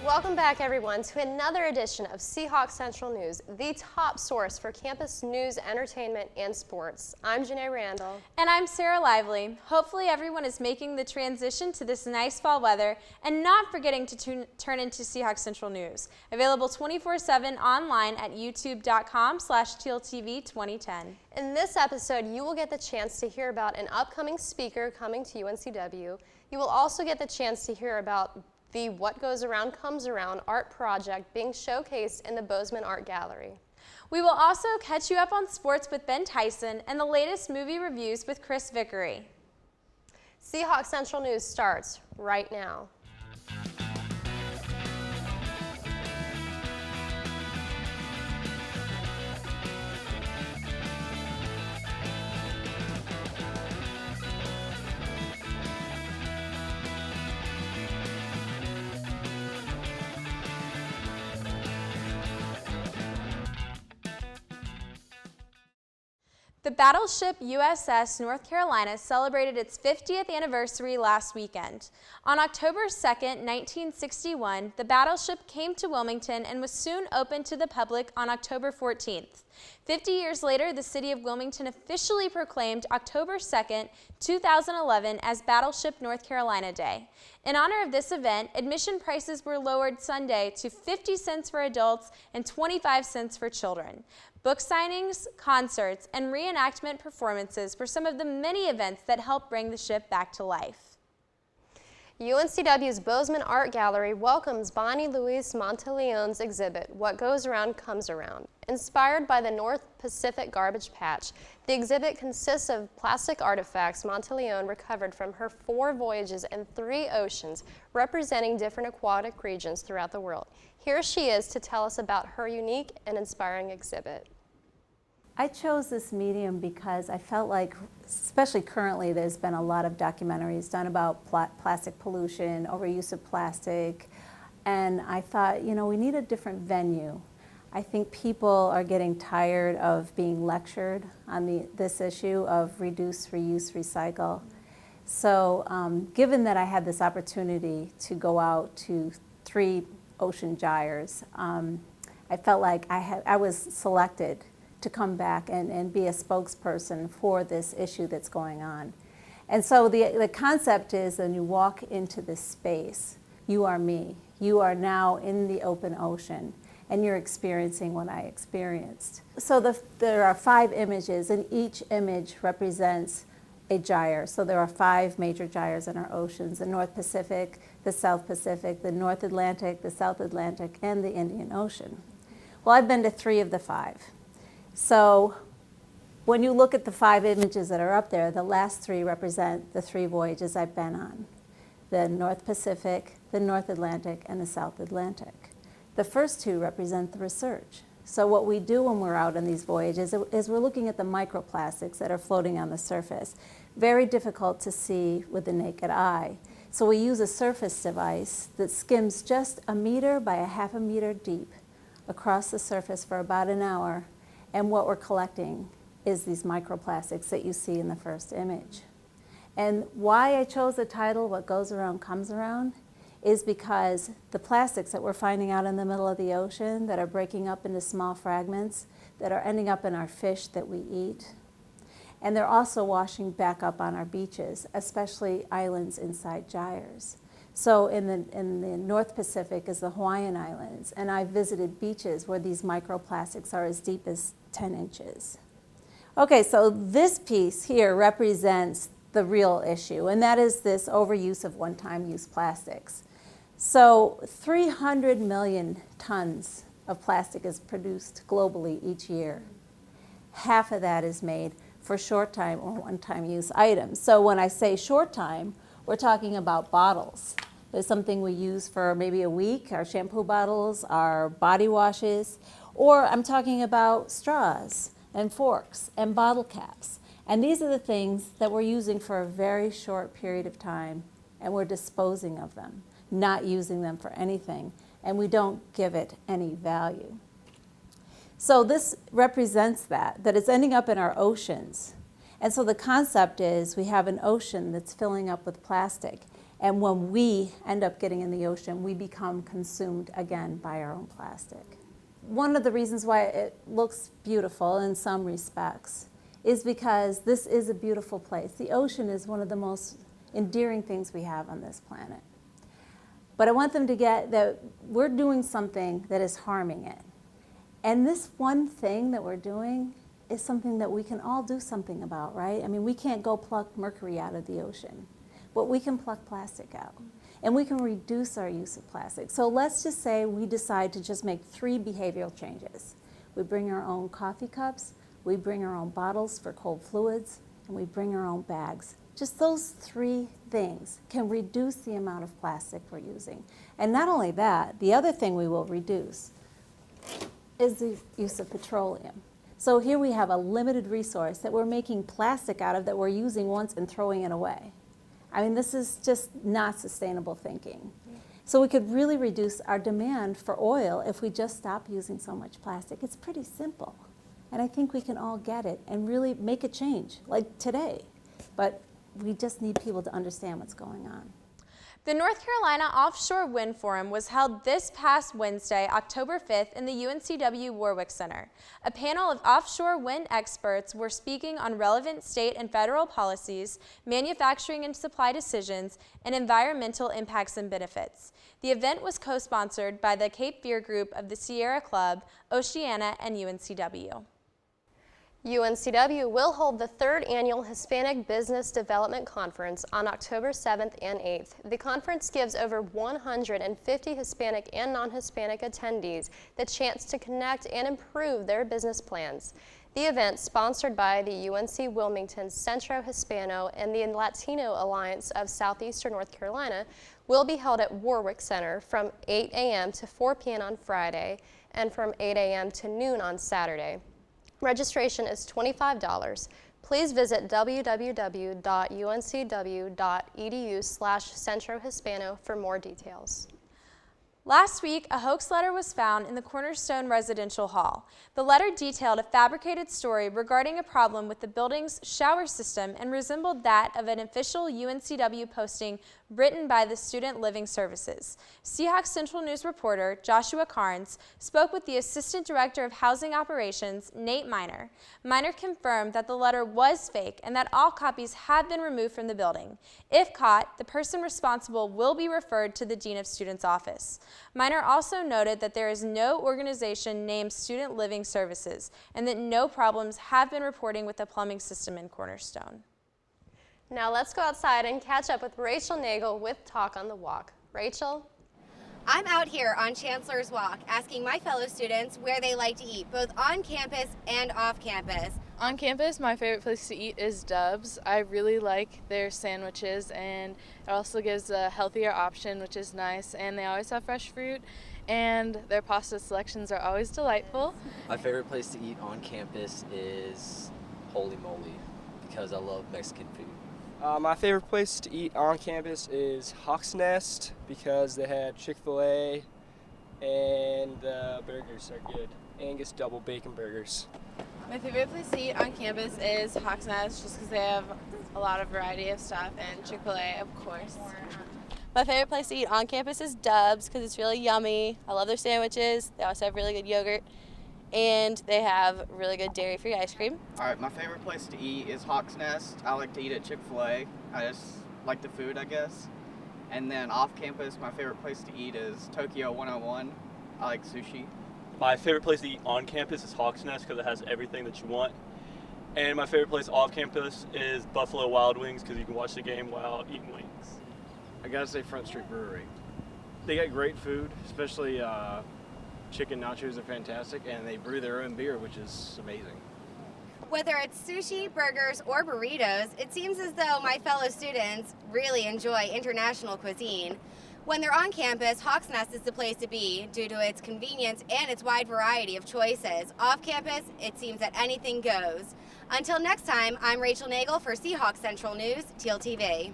Welcome back, everyone, to another edition of Seahawk Central News, the top source for campus news, entertainment, and sports. I'm Janae Randall. And I'm Sarah Lively. Hopefully everyone is making the transition to this nice fall weather and not forgetting to turn into Seahawk Central News. Available 24/7 online at youtube.com/tealtv2010. In this episode, you will get the chance to hear about an upcoming speaker coming to UNCW. You will also get the chance to hear about the What Goes Around Comes Around art project being showcased in the Bozeman Art Gallery. We will also catch you up on sports with Ben Tyson and the latest movie reviews with Chris Vickery. Seahawk Central News starts right now. The battleship USS North Carolina celebrated its 50th anniversary last weekend. On October 2nd, 1961, the battleship came to Wilmington and was soon opened to the public on October 14th. 50 years later, the city of Wilmington officially proclaimed October 2nd, 2011 as Battleship North Carolina Day. In honor of this event, admission prices were lowered Sunday to 50 cents for adults and 25 cents for children. Book signings, concerts, and reenactment performances were some of the many events that helped bring the ship back to life. UNCW's Bozeman Art Gallery welcomes Bonnie Louise Monteleone's exhibit, What Goes Around Comes Around. Inspired by the North Pacific Garbage Patch, the exhibit consists of plastic artifacts Monteleone recovered from her 4 voyages and 3 oceans, representing different aquatic regions throughout the world. Here she is to tell us about her unique and inspiring exhibit. I chose this medium because I felt like, especially currently, there's been a lot of documentaries done about plastic pollution, overuse of plastic, and I thought, you know, we need a different venue. I think people are getting tired of being lectured on this issue of reduce, reuse, recycle. So given that I had this opportunity to go out to 3 ocean gyres, I felt like I was selected to come back and be a spokesperson for this issue that's going on. And so the concept is when you walk into this space, you are me. You are now in the open ocean, and you're experiencing what I experienced. So there are 5 images, and each image represents a gyre. So there are 5 major gyres in our oceans: the North Pacific, the South Pacific, the North Atlantic, the South Atlantic, and the Indian Ocean. Well, I've been to 3 of the 5. So when you look at the 5 images that are up there, the last 3 represent the 3 voyages I've been on: the North Pacific, the North Atlantic, and the South Atlantic. The first 2 represent the research. So what we do when we're out on these voyages is we're looking at the microplastics that are floating on the surface. Very difficult to see with the naked eye. So we use a surface device that skims just 1 meter by 1/2 meter deep across the surface for about an hour. And what we're collecting is these microplastics that you see in the first image. And why I chose the title, What Goes Around Comes Around, is because the plastics that we're finding out in the middle of the ocean that are breaking up into small fragments that are ending up in our fish that we eat. And they're also washing back up on our beaches, especially islands inside gyres. So in the North Pacific is the Hawaiian Islands, and I visited beaches where these microplastics are as deep as 10 inches. Okay, so this piece here represents the real issue, and that is this overuse of one-time use plastics. So 300 million tons of plastic is produced globally each year. Half of that is made for short-time or one-time use items. So when I say short-time, we're talking about bottles. There's something we use for maybe a week, our shampoo bottles, our body washes, or I'm talking about straws and forks and bottle caps. And these are the things that we're using for a very short period of time, and we're disposing of them, not using them for anything, and we don't give it any value. So this represents that it's ending up in our oceans. And so the concept is we have an ocean that's filling up with plastic. And when we end up getting in the ocean, we become consumed again by our own plastic. One of the reasons why it looks beautiful in some respects is because this is a beautiful place. The ocean is one of the most endearing things we have on this planet. But I want them to get that we're doing something that is harming it. And this one thing that we're doing is something that we can all do something about, right? I mean, we can't go pluck mercury out of the ocean, but we can pluck plastic out. And we can reduce our use of plastic. So let's just say we decide to just make 3 behavioral changes. We bring our own coffee cups, we bring our own bottles for cold fluids, and we bring our own bags. Just those 3 things can reduce the amount of plastic we're using. And not only that, the other thing we will reduce is the use of petroleum. So here we have a limited resource that we're making plastic out of that we're using once and throwing it away. I mean, this is just not sustainable thinking. So we could really reduce our demand for oil if we just stop using so much plastic. It's pretty simple. And I think we can all get it and really make a change, like today. But we just need people to understand what's going on. The North Carolina Offshore Wind Forum was held this past Wednesday, October 5th, in the UNCW Warwick Center. A panel of offshore wind experts were speaking on relevant state and federal policies, manufacturing and supply decisions, and environmental impacts and benefits. The event was co-sponsored by the Cape Fear Group of the Sierra Club, Oceana, and UNCW. UNCW will hold the 3rd Annual Hispanic Business Development Conference on October 7th and 8th. The conference gives over 150 Hispanic and non-Hispanic attendees the chance to connect and improve their business plans. The event, sponsored by the UNC Wilmington Centro Hispano and the Latino Alliance of Southeastern North Carolina, will be held at Warwick Center from 8 a.m. to 4 p.m. on Friday and from 8 a.m. to noon on Saturday. Registration is $25. Please visit www.uncw.edu/Centro Hispano for more details. Last week, a hoax letter was found in the Cornerstone Residential Hall. The letter detailed a fabricated story regarding a problem with the building's shower system and resembled that of an official UNCW posting written by the Student Living Services. Seahawk Central News reporter Joshua Carnes spoke with the Assistant Director of Housing Operations, Nate Miner. Miner confirmed that the letter was fake and that all copies have been removed from the building. If caught, the person responsible will be referred to the Dean of Students' office. Miner also noted that there is no organization named Student Living Services and that no problems have been reporting with the plumbing system in Cornerstone. Now let's go outside and catch up with Rachel Nagel with Talk on the Walk. Rachel? I'm out here on Chancellor's Walk asking my fellow students where they like to eat, both on campus and off campus. On campus, my favorite place to eat is Dub's. I really like their sandwiches, and it also gives a healthier option, which is nice, and they always have fresh fruit, and their pasta selections are always delightful. My favorite place to eat on campus is Holy Moly because I love Mexican food. My favorite place to eat on campus is Hawk's Nest because they had Chick-fil-A and the burgers are good. Angus double bacon burgers. My favorite place to eat on campus is Hawk's Nest just because they have a lot of variety of stuff, and Chick-fil-A, of course. My favorite place to eat on campus is Dub's because it's really yummy. I love their sandwiches. They also have really good yogurt. And they have really good dairy-free ice cream. All right, my favorite place to eat is Hawk's Nest. I like to eat at Chick-fil-A. I just like the food, I guess. And then off campus, my favorite place to eat is Tokyo 101. I like sushi. My favorite place to eat on campus is Hawk's Nest because it has everything that you want. And my favorite place off campus is Buffalo Wild Wings because you can watch the game while eating wings. I gotta say Front Street Brewery. They got great food, especially chicken nachos are fantastic, and they brew their own beer, which is amazing. Whether it's sushi, burgers, or burritos, it seems as though my fellow students really enjoy international cuisine. When they're on campus, Hawk's Nest is the place to be due to its convenience and its wide variety of choices. Off campus, it seems that anything goes. Until next time, I'm Rachel Nagel for Seahawk Central News, Teal TV.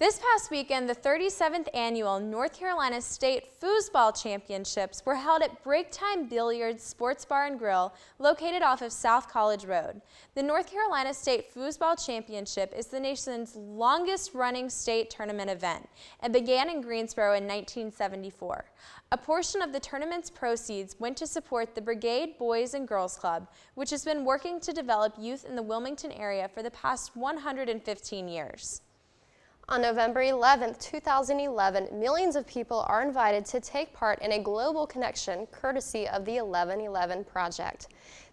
This past weekend, the 37th annual North Carolina State Foosball Championships were held at Break Time Billiards Sports Bar and Grill, located off of South College Road. The North Carolina State Foosball Championship is the nation's longest-running state tournament event and began in Greensboro in 1974. A portion of the tournament's proceeds went to support the Brigade Boys and Girls Club, which has been working to develop youth in the Wilmington area for the past 115 years. On November 11, 2011, millions of people are invited to take part in a global connection courtesy of the 1111 Project.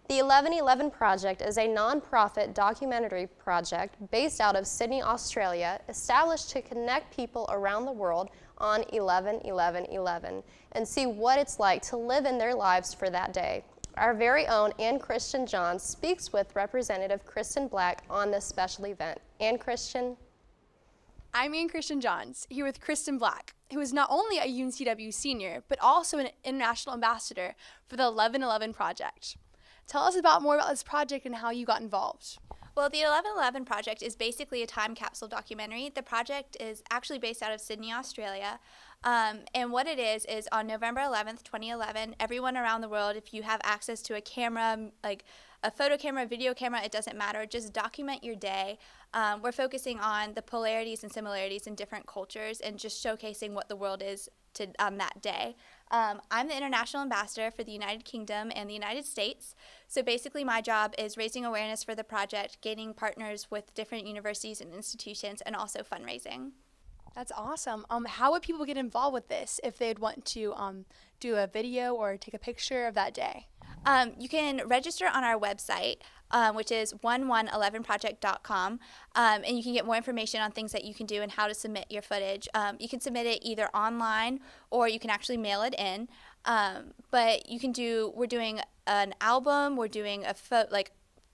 The 1111 Project is a non-profit documentary project based out of Sydney, Australia, established to connect people around the world on 11/11/11 and see what it's like to live in their lives for that day. Our very own Ann Christian John speaks with Representative Kristen Black on this special event. Ann Christian. I'm Ann Christian Johns, here with Kristen Black, who is not only a UNCW senior, but also an international ambassador for the 1111 Project. Tell us more about this project and how you got involved. Well, the 1111 Project is basically a time capsule documentary. The project is actually based out of Sydney, Australia. And what it is on November 11th, 2011, everyone around the world, if you have access to a camera, like a photo camera, a video camera, it doesn't matter, just document your day. We're focusing on the polarities and similarities in different cultures and just showcasing what the world is on that day. I'm the international ambassador for the United Kingdom and the United States. So basically my job is raising awareness for the project, gaining partners with different universities and institutions, and also fundraising. That's awesome. How would people get involved with this if they'd want to do a video or take a picture of that day? You can register on our website, which is 1111project.com, and you can get more information on things that you can do and how to submit your footage. You can submit it either online or you can actually mail it in. But you can we're doing an album, we're doing a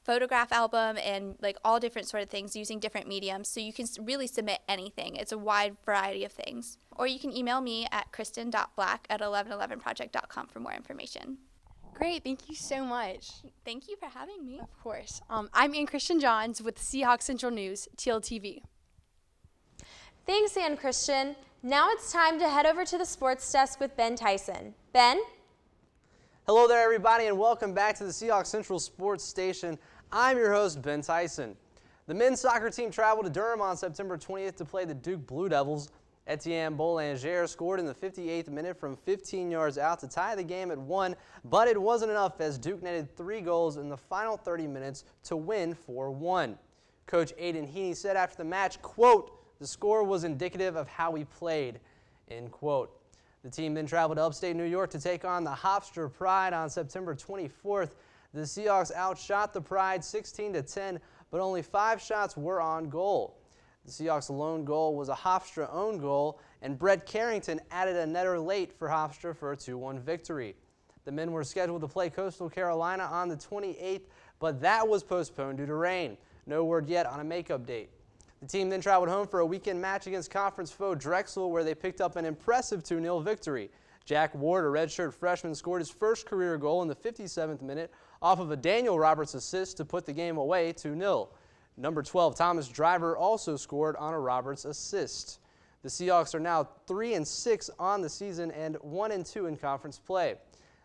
photograph album, and all different sort of things using different mediums, so you can really submit anything. It's a wide variety of things. Or you can email me at kristen.black@1111project.com for more information. Great, thank you so much. Thank you for having me. Of course. I'm Ann Christian Johns with Seahawk Central News, TLTV. Thanks, Ann Christian. Now it's time to head over to the sports desk with Ben Tyson. Ben? Hello there, everybody, and welcome back to the Seahawk Central Sports Station. I'm your host, Ben Tyson. The men's soccer team traveled to Durham on September 20th to play the Duke Blue Devils. Etienne Boulanger scored in the 58th minute from 15 yards out to tie the game at 1, but it wasn't enough as Duke netted 3 goals in the final 30 minutes to win 4-1. Coach Aiden Heaney said after the match, quote, "The score was indicative of how we played," end quote. The team then traveled to upstate New York to take on the Hofstra Pride on September 24th. The Seahawks outshot the Pride 16-10, but only 5 shots were on goal. The Seahawks' lone goal was a Hofstra own goal, and Brett Carrington added a netter late for Hofstra for a 2-1 victory. The men were scheduled to play Coastal Carolina on the 28th, but that was postponed due to rain. No word yet on a makeup date. The team then traveled home for a weekend match against conference foe Drexel, where they picked up an impressive 2-0 victory. Jack Ward, a redshirt freshman, scored his first career goal in the 57th minute off of a Daniel Roberts assist to put the game away 2-0. Number 12, Thomas Driver, also scored on a Roberts assist. The Seahawks are now 3-6 on the season and 1-2 in conference play.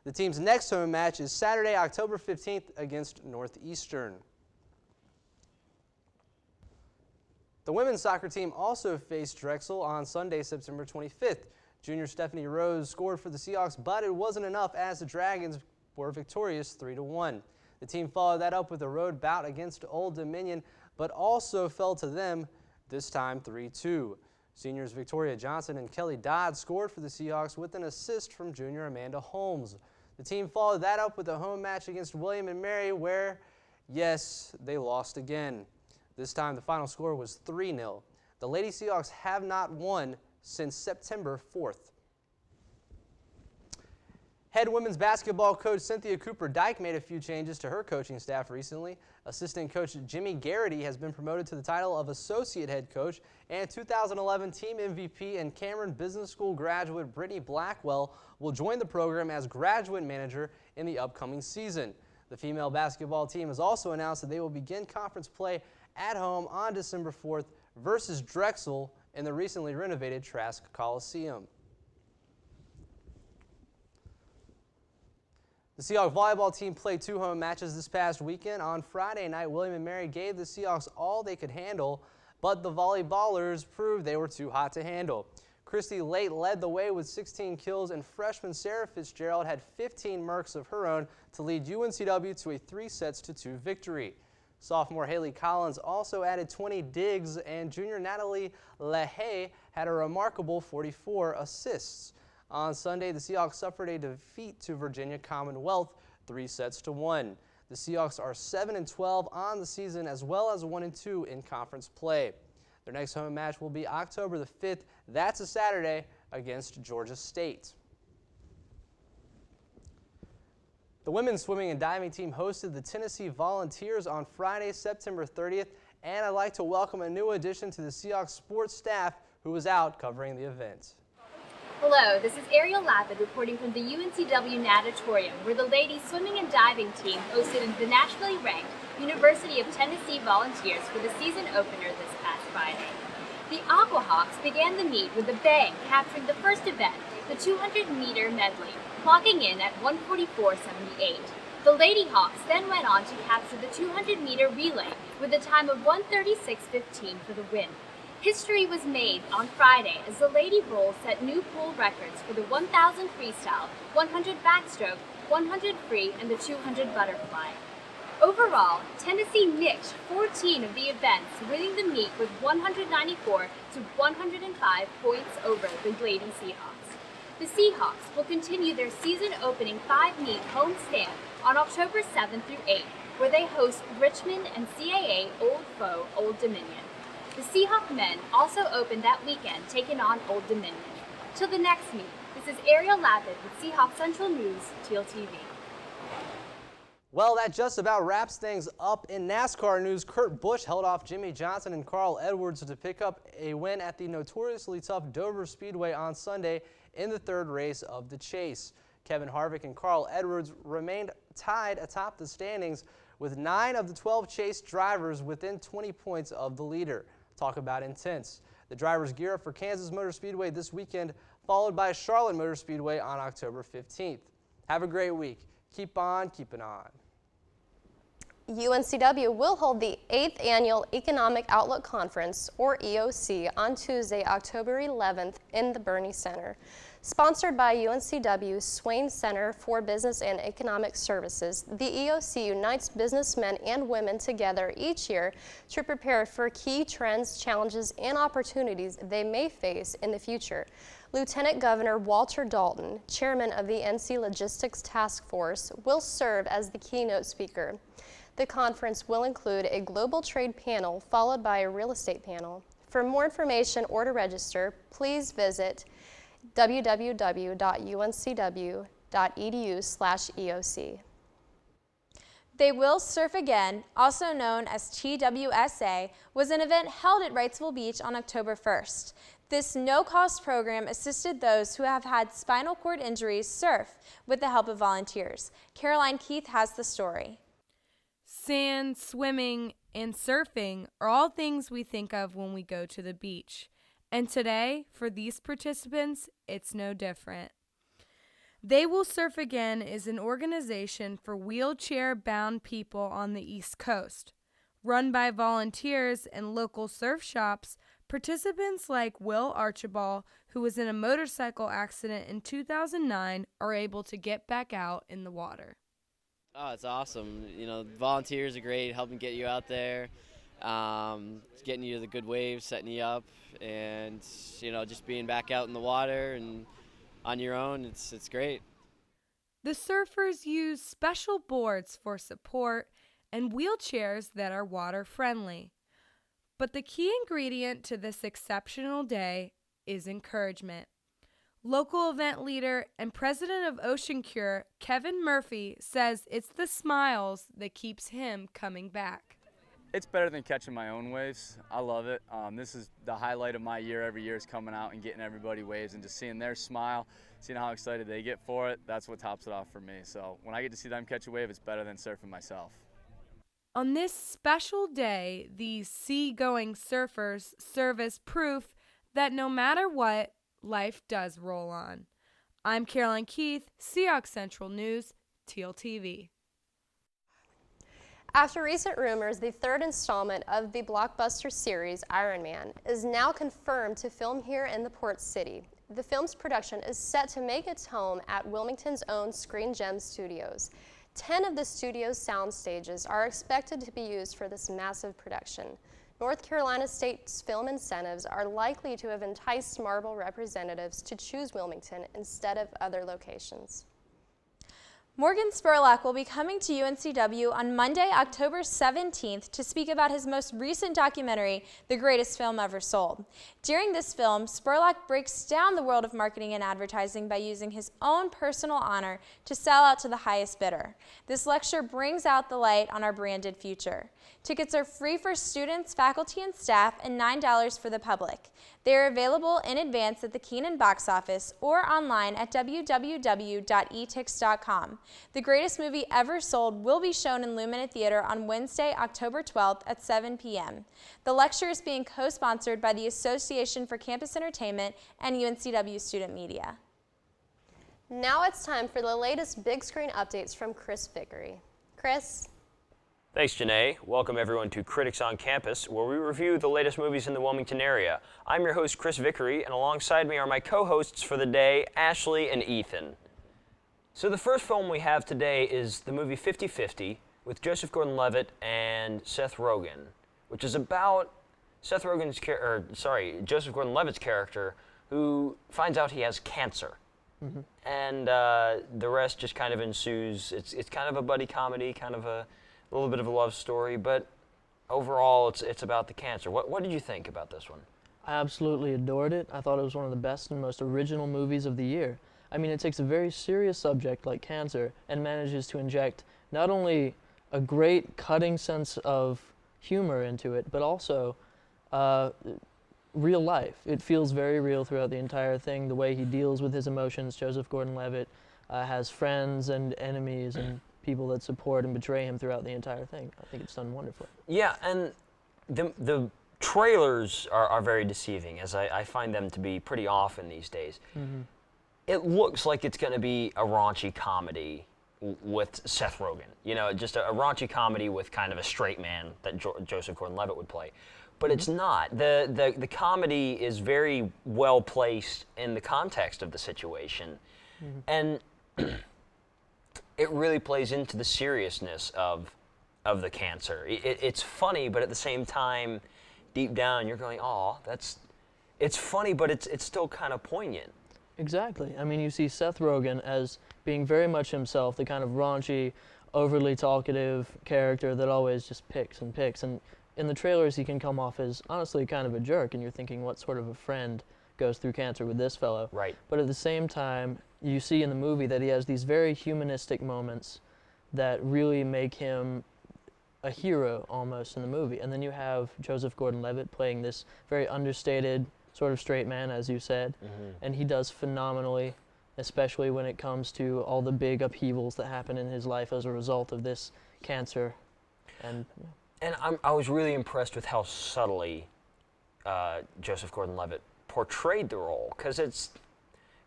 The team's next home match is Saturday, October 15th against Northeastern. The women's soccer team also faced Drexel on Sunday, September 25th. Junior Stephanie Rose scored for the Seahawks, but it wasn't enough as the Dragons were victorious 3-1. The team followed that up with a road bout against Old Dominion, but also fell to them, this time 3-2. Seniors Victoria Johnson and Kelly Dodd scored for the Seahawks with an assist from junior Amanda Holmes. The team followed that up with a home match against William and Mary where, yes, they lost again. This time the final score was 3-0. The Lady Seahawks have not won since September 4th. Head women's basketball coach Cynthia Cooper-Dyke made a few changes to her coaching staff recently. Assistant coach Jimmy Garrity has been promoted to the title of associate head coach, and 2011 team MVP and Cameron Business School graduate Brittany Blackwell will join the program as graduate manager in the upcoming season. The female basketball team has also announced that they will begin conference play at home on December 4th versus Drexel in the recently renovated Trask Coliseum. The Seahawk volleyball team played 2 home matches this past weekend. On Friday night, William & Mary gave the Seahawks all they could handle, but the volleyballers proved they were too hot to handle. Christy Late led the way with 16 kills, and freshman Sarah Fitzgerald had 15 mercs of her own to lead UNCW to a 3-2 victory. Sophomore Haley Collins also added 20 digs, and junior Natalie LeHay had a remarkable 44 assists. On Sunday, the Seahawks suffered a defeat to Virginia Commonwealth, 3-1. The Seahawks are 7-12 on the season, as well as 1-2 in conference play. Their next home match will be October the 5th. That's a Saturday against Georgia State. The women's swimming and diving team hosted the Tennessee Volunteers on Friday, September 30th, and I'd like to welcome a new addition to the Seahawks sports staff who was out covering the event. Hello, this is Ariel Lapid reporting from the UNCW Natatorium, where the ladies swimming and diving team hosted the nationally ranked University of Tennessee Volunteers for the season opener this past Friday. The Aquahawks began the meet with a bang, capturing the first event, the 200-meter medley, clocking in at 1:44.78. The Lady Hawks then went on to capture the 200-meter relay with a time of 1:36.15 for the win. History was made on Friday as the Lady Bulls set new pool records for the 1,000 freestyle, 100 backstroke, 100 free, and the 200 butterfly. Overall, Tennessee nicked 14 of the events, winning the meet with 194 to 105 points over the Lady Seahawks. The Seahawks will continue their season-opening 5-meet home stand on October 7th through 8th, where they host Richmond and CAA old foe Old Dominion. The Seahawk men also opened that weekend, taking on Old Dominion. Till the next meet, this is Ariel Lapid with Seahawk Central News, Teal TV. Well, that just about wraps things up in NASCAR news. Kurt Busch held off Jimmy Johnson and Carl Edwards to pick up a win at the notoriously tough Dover Speedway on Sunday in the 3rd race of the chase. Kevin Harvick and Carl Edwards remained tied atop the standings with 9 of the 12 chase drivers within 20 points of the leader. Talk about intense. The drivers gear up for Kansas Motor Speedway this weekend, followed by Charlotte Motor Speedway on October 15th. Have a great week. Keep on keeping on. UNCW will hold the 8th Annual Economic Outlook Conference, or EOC, on Tuesday, October 11th in the Burney Center. Sponsored by UNCW Swain Center for Business and Economic Services, the EOC unites businessmen and women together each year to prepare for key trends, challenges, and opportunities they may face in the future. Lieutenant Governor Walter Dalton, chairman of the NC Logistics Task Force, will serve as the keynote speaker. The conference will include a global trade panel followed by a real estate panel. For more information or to register, please visit www.uncw.edu/EOC. They Will Surf Again, also known as TWSA, was an event held at Wrightsville Beach on October 1st. This no-cost program assisted those who have had spinal cord injuries surf with the help of volunteers. Caroline Keith has the story. Sand, swimming, and surfing are all things we think of when we go to the beach. And today, for these participants, it's no different. They Will Surf Again is an organization for wheelchair-bound people on the East Coast. Run by volunteers and local surf shops, participants like Will Archibald, who was in a motorcycle accident in 2009, are able to get back out in the water. Oh, it's awesome. You know, volunteers are great, helping get you out there, getting you to the good waves, setting you up, and, you know, just being back out in the water and on your own, it's great. The surfers use special boards for support and wheelchairs that are water-friendly. But the key ingredient to this exceptional day is encouragement. Local event leader and president of Ocean Cure, Kevin Murphy, says it's the smiles that keeps him coming back. It's better than catching my own waves. I love it. This is the highlight of my year every year, is coming out and getting everybody waves and just seeing their smile, seeing how excited they get for it. That's what tops it off for me. So when I get to see them catch a wave, it's better than surfing myself. On this special day, these seagoing surfers serve as proof that no matter what, life does roll on. I'm Caroline Keith, Seahawk Central News, Teal TV. After recent rumors, the third installment of the blockbuster series Iron Man is now confirmed to film here in the port city. The film's production is set to make its home at Wilmington's own Screen Gems Studios. 10 of the studio's sound stages are expected to be used for this massive production. North Carolina State's film incentives are likely to have enticed Marvel representatives to choose Wilmington instead of other locations. Morgan Spurlock will be coming to UNCW on Monday, October 17th to speak about his most recent documentary, The Greatest Film Ever Sold. During this film, Spurlock breaks down the world of marketing and advertising by using his own personal honor to sell out to the highest bidder. This lecture brings out the light on our branded future. Tickets are free for students, faculty, and staff, and $9 for the public. They are available in advance at the Keenan box office or online at www.etix.com. The Greatest Movie Ever Sold will be shown in Lumina Theater on Wednesday, October 12th at 7 p.m. The lecture is being co-sponsored by the Association for Campus Entertainment and UNCW Student Media. Now it's time for the latest big screen updates from Chris Vickery. Chris? Thanks, Janae. Welcome everyone to Critics on Campus, where we review the latest movies in the Wilmington area. I'm your host, Chris Vickery, and alongside me are my co-hosts for the day, Ashley and Ethan. So the first film we have today is the movie 50-50 with Joseph Gordon-Levitt and Seth Rogen, which is about Joseph Gordon-Levitt's character who finds out he has cancer. Mm-hmm. And the rest just kind of ensues. It's kind of a buddy comedy, kind of a little bit of a love story, but overall it's about the cancer. What did you think about this one? I absolutely adored it. I thought it was one of the best and most original movies of the year. I mean, it takes a very serious subject like cancer and manages to inject not only a great cutting sense of humor into it, but also real life. It feels very real throughout the entire thing, the way he deals with his emotions. Joseph Gordon-Levitt has friends and enemies and people that support and betray him throughout the entire thing. I think it's done wonderfully. Yeah, and the trailers are very deceiving, as I find them to be pretty often these days. Mm-hmm. It looks like it's going to be a raunchy comedy with Seth Rogen. You know, just a raunchy comedy with kind of a straight man that Joseph Gordon-Levitt would play. But it's not. The comedy is very well placed in the context of the situation. Mm-hmm. And it really plays into the seriousness of the cancer. It's funny, but at the same time, deep down, you're going, "Aw, it's funny, but it's still kind of poignant." Exactly. I mean, you see Seth Rogen as being very much himself, the kind of raunchy, overly talkative character that always just picks and picks. And in the trailers, he can come off as honestly kind of a jerk, and you're thinking, what sort of a friend goes through cancer with this fellow? Right. But at the same time, you see in the movie that he has these very humanistic moments that really make him a hero almost in the movie. And then you have Joseph Gordon-Levitt playing this very understated sort of straight man, as you said, and he does phenomenally, especially when it comes to all the big upheavals that happen in his life as a result of this cancer. And I was really impressed with how subtly Joseph Gordon-Levitt portrayed the role, because it's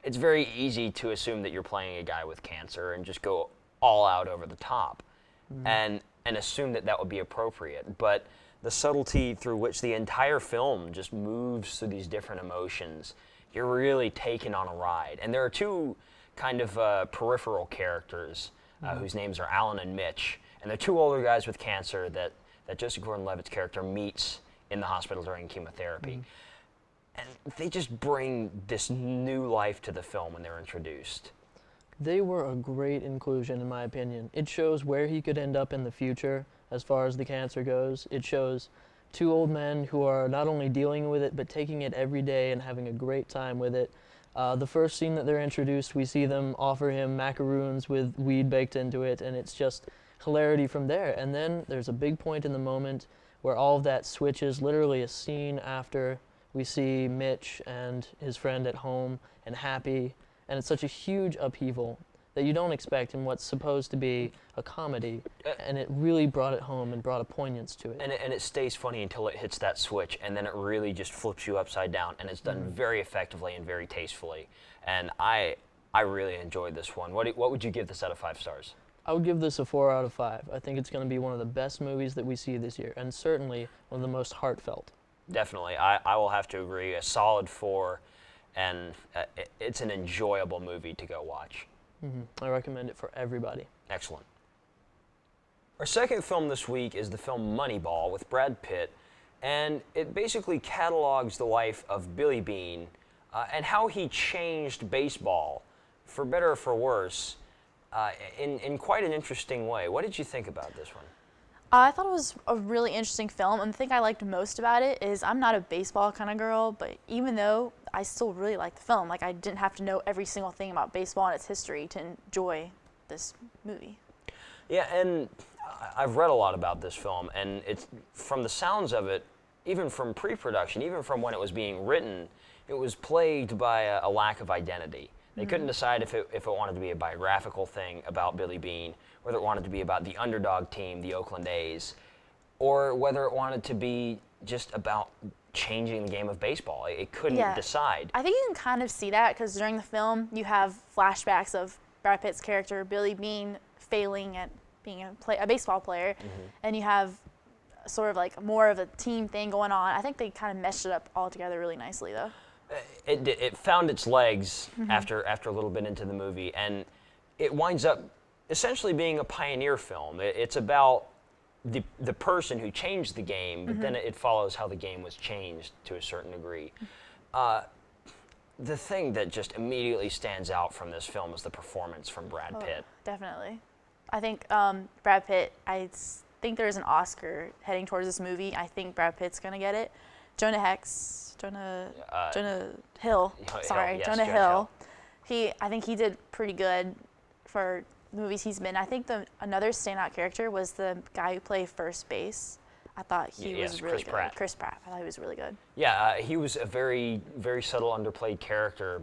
very easy to assume that you're playing a guy with cancer and just go all out over the top and assume that would be appropriate. But the subtlety through which the entire film just moves through these different emotions, you're really taken on a ride. And there are two kind of peripheral characters whose names are Alan and Mitch, and they're two older guys with cancer that Joseph Gordon-Levitt's character meets in the hospital during chemotherapy. And they just bring this new life to the film when they're introduced. They were a great inclusion, in my opinion. It shows where he could end up in the future as far as the cancer goes. It shows two old men who are not only dealing with it, but taking it every day and having a great time with it. The first scene that they're introduced, we see them offer him macaroons with weed baked into it, and it's just hilarity from there. And then there's a big point in the moment where all of that switches, literally a scene after we see Mitch and his friend at home and happy, and it's such a huge upheaval that you don't expect in what's supposed to be a comedy, and it really brought it home and brought a poignance to it. And it stays funny until it hits that switch, and then it really just flips you upside down, and it's done very effectively and very tastefully. And I really enjoyed this one. What would you give this out of 5 stars? I would give this a 4 out of 5. I think it's going to be one of the best movies that we see this year, and certainly one of the most heartfelt. Definitely. I will have to agree. A solid 4, and it's an enjoyable movie to go watch. I recommend it for everybody. Excellent. Our second film this week is the film Moneyball with Brad Pitt, and it basically catalogs the life of Billy Beane and how he changed baseball, for better or for worse, in quite an interesting way. What did you think about this one? I thought it was a really interesting film, and the thing I liked most about it is I'm not a baseball kind of girl, but even though I still really liked the film, like I didn't have to know every single thing about baseball and its history to enjoy this movie. Yeah, and I've read a lot about this film, and it's from the sounds of it, even from pre-production, even from when it was being written, it was plagued by a lack of identity. They couldn't decide if it wanted to be a biographical thing about Billy Beane, whether it wanted to be about the underdog team, the Oakland A's, or whether it wanted to be just about changing the game of baseball. It couldn't decide. I think you can kind of see that because during the film you have flashbacks of Brad Pitt's character Billy Beane failing at being a baseball player, and you have sort of like more of a team thing going on. I think they kind of meshed it up all together really nicely though. It found its legs after a little bit into the movie, and it winds up essentially being a pioneer film. It's about the person who changed the game, but then it follows how the game was changed to a certain degree. The thing that just immediately stands out from this film is the performance from Brad Pitt. Definitely. I think Brad Pitt, I think there's an Oscar heading towards this movie. I think Brad Pitt's going to get it. Jonah Hill. Jonah Hill. I think he did pretty good for movies he's been. I think another standout character was the guy who played first base. I thought he was really good. Chris Pratt. I thought he was really good. Yeah, he was a very, very subtle, underplayed character,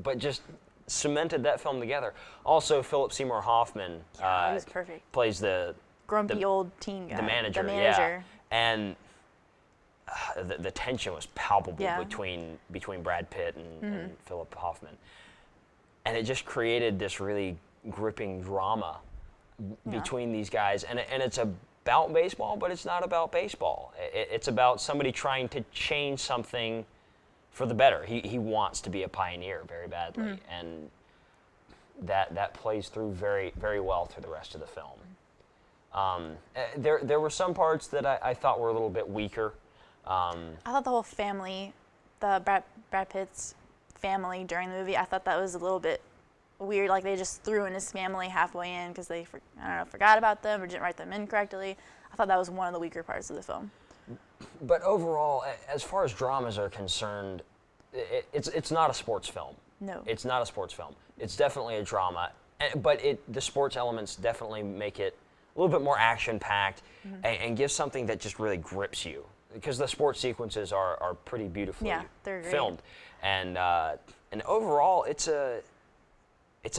but just cemented that film together. Also, Philip Seymour Hoffman he was perfect. Plays the grumpy old team guy. The manager. Yeah. And the tension was palpable between Brad Pitt and Philip Hoffman. And it just created this really gripping drama between these guys. And it's about baseball, but it's not about baseball. It's about somebody trying to change something for the better. He wants to be a pioneer very badly. And that plays through very, very well through the rest of the film. There were some parts that I thought were a little bit weaker. I thought the whole family, the Brad Pitt's family during the movie, I thought that was a little bit weird. Like they just threw in his family halfway in because they, forgot about them or didn't write them in correctly. I thought that was one of the weaker parts of the film. But overall, as far as dramas are concerned, it's not a sports film. No. It's not a sports film. It's definitely a drama, but the sports elements definitely make it a little bit more action-packed and give something that just really grips you. Because the sports sequences are pretty beautifully filmed, and overall it's a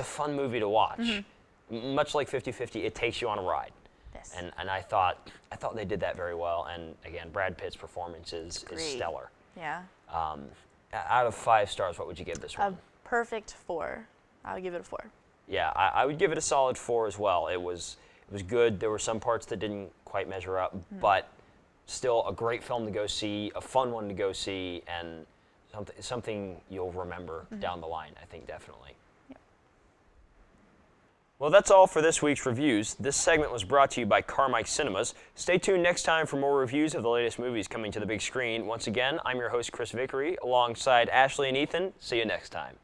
fun movie to watch. Much like 50-50, it takes you on a ride. Yes. And I thought they did that very well. And again, Brad Pitt's performance is stellar. Yeah. Out of 5 stars, what would you give this one? A perfect 4. I would give it a 4. Yeah, I would give it a solid 4 as well. It was good. There were some parts that didn't quite measure up, but still a great film to go see, a fun one to go see, and something you'll remember down the line, I think, definitely. Yep. Well, that's all for this week's reviews. This segment was brought to you by Carmike Cinemas. Stay tuned next time for more reviews of the latest movies coming to the big screen. Once again, I'm your host, Chris Vickery, alongside Ashley and Ethan. See you next time.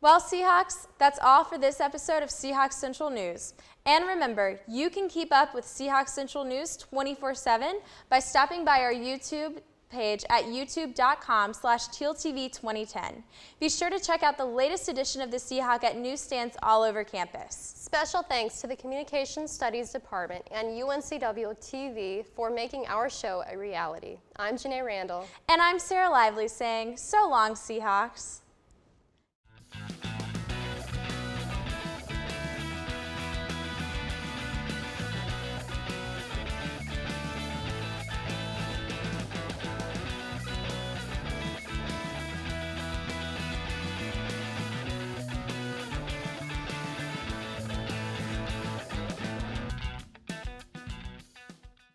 Well, Seahawks, that's all for this episode of Seahawks Central News. And remember, you can keep up with Seahawks Central News 24/7 by stopping by our YouTube page at youtube.com/tealtv2010. Be sure to check out the latest edition of the Seahawk at newsstands all over campus. Special thanks to the Communication Studies Department and UNCW TV for making our show a reality. I'm Janae Randall. And I'm Sarah Lively saying, so long, Seahawks.